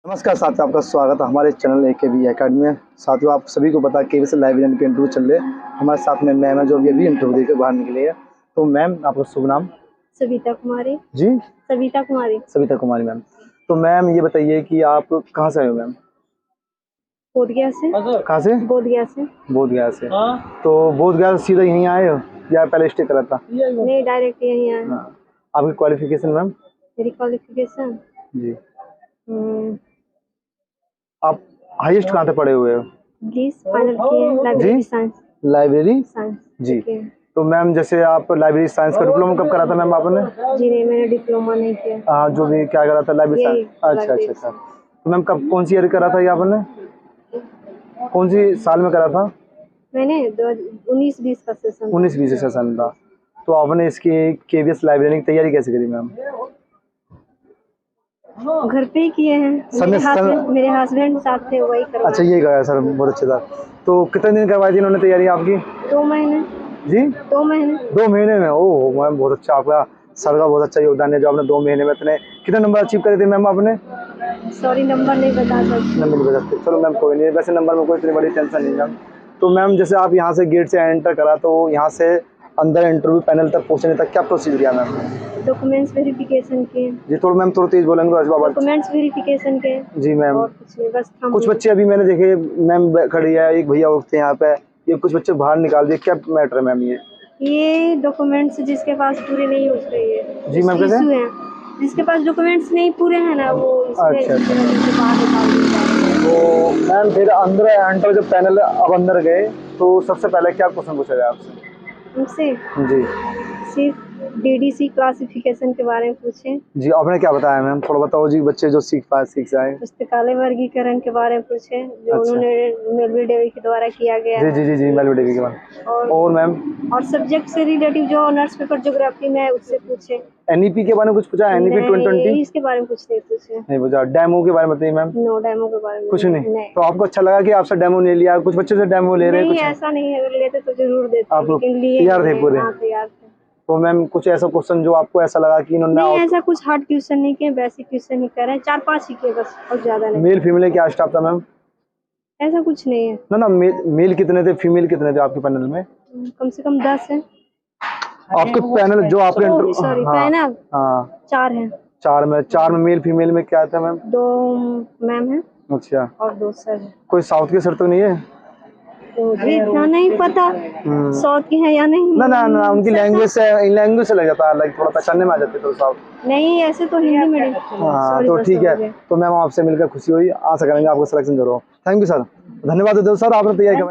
नमस्कार साथियों, आपका स्वागत है हमारे चैनल AKB एकेडमी में। साथियों, आप सभी को पता है कि KBS लाइब्रेरियन के इंटरव्यू चल रहे हैं। हमारे साथ में मैम है जो अभी इंटरव्यू देकर बाहर निकली है। तो मैम, आपका शुभ नाम? सविता कुमारी। जी, सविता कुमारी। सविता कुमारी मैम। तो मैम ये बताइए कि आप कहाँ से आए हो मैम? बोधगया से। कहाँ से? बोधगया से। बोधगया से। तो बोधगया से सीधा यहीं आए हो या पहले स्टे करा था? नहीं, डायरेक्ट यहीं आए। हाँ। आपकी क्वालिफिकेशन मैम? मेरी क्वालिफिकेशन जी, आप हाईएस्ट कहाँ तक पढ़े हुए हो? फाइनल किए हैं लाइब्रेरी साइंस। लाइब्रेरी साइंस जी। तो मैम, जैसे आप लाइब्रेरी साइंस का डिप्लोमा कब करा था मैम आपने? जी नहीं, मैंने डिप्लोमा नहीं किया। हाँ, जो भी क्या करा था लाइब्रेरी साइंस? अच्छा। तो मैम कब कौन सी ईयर करा था ये आपने? कौन सी साल में करा था? मैंने 19-20 का सेशन। 19-20 सेशन था। तो आपने इसकी KBS लाइब्रेरी की तैयारी कैसे करी मैम? घर पे ही किए हैं। मेरे हस्बैंड साथ थे, वही करवाए। अच्छा, ये गया सर, बहुत अच्छा था। तो कितने दिन करवाई थी इन्होंने तैयारी आपकी? 2 महीने। जी, 2 महीने। 2 महीने में? ओह मैम, बहुत अच्छा। आपका सर का बहुत अच्छा योगदान है जो आपने 2 महीने में इतने कितने नंबर अचीव करे थे मैम आपने? सॉरी, नंबर नहीं बता सकती। नंबर नहीं बता सकते, चलो मैम कोई नहीं। वैसे नंबर में कोई इतनी बड़ी टेंशन नहीं मैम। तो मैम, जैसे आप यहाँ से गेट से एंटर करा तो यहाँ से अंदर इंटरव्यू पैनल तक पहुँचने तक क्या प्रोसीजर किया मैम? डॉक्यूमेंट्स वेरिफिकेशन के। जी, थोड़ा तेज बोलेंगे तो बाबा। डॉक्यूमेंट्स वेरिफिकेशन के। जी मैम। और कुछ नहीं, बस कुछ बच्चे अभी मैंने देखे मैम खड़ी है, एक भैया उठते हैं यहाँ पे, ये कुछ बच्चे बाहर निकाल दिए, क्या मैटर है मैम ये डॉक्यूमेंट्स जिसके पास पूरे नहीं हो रहे जी मैम, कैसे? इशू है। जिसके पास डॉक्यूमेंट्स नहीं पूरे हैं ना, वो इसमें अच्छा। बाहर निकाल दिया है। तो मैम फिर अंदर एंटर जब पैनल अब अंदर गए तो सबसे पहले क्या क्वेश्चन पूछा गया आपसे? उनसे जी सिर्फ DDC क्लासिफिकेशन के बारे में पूछे। जी, आपने क्या बताया मैम? थोड़ा बताओ जी, बच्चे जो सीख जाए। पुस्तकालय वर्गीकरण के बारे में पूछे, जो अच्छा। उन्होंने मेलवी डेवी के द्वारा किया गया जी, मेलवी डेवी के बाद। और मैम? और सब्जेक्ट से रिलेटिव जो ऑनर्स पेपर ज्योग्राफी में उससे पूछे। NEP के बारे में कुछ पूछा? NEP 2020? इसके बारे में कुछ नहीं पूछे। नहीं पूछा। डेमो के बारे में बताइए मैम। नो, डेमो के बारे में कुछ नहीं। तो आपको अच्छा लगा कि आपसे डेमो ले लिया? कुछ बच्चे से डेमो ले रहे हैं? नहीं, कुछ ऐसा नहीं है, लेते तो जरूर देते, आप लोग लेकिन लिए तैयार थे पूरे? हाँ, तैयार थे। तो मैम, कुछ ऐसा क्वेश्चन जो आपको ऐसा लगा कि इन्होंने नहीं, ऐसा कुछ हार्ड क्वेश्चन नहीं किए, बेसिक क्वेश्चन ही कर रहे हैं, 4-5 ही किए बस, और ज्यादा नहीं। मेल फीमेल क्या स्टाफ था मैम? ऐसा कुछ नहीं है। ना मेल कितने थे, फीमेल कितने थे आपके पैनल में? कम से कम 10 है आपके पैनल जो आपके सॉरी, पैनल 4 है। 4 में मेल फीमेल में क्या था मैम? 2 मैम है अच्छा। और 2 सर है। कोई साउथ के सर तो नहीं है? मुझे इतना नहीं पता साउथ की है या नहीं। ना, उनकी लैंग्वेज से लग जाता है, लाइक थोड़ा पहचानने में आ जाते तो साउथ। नहीं, ऐसे तो हिंदी मीडियम। हाँ, तो ठीक है। तो मैम, आपसे मिलकर खुशी हुई। आशा करेंगे आपको सिलेक्शन जरूर हो। थैंक यू सर, धन्यवाद देते सर, आपने तैयारी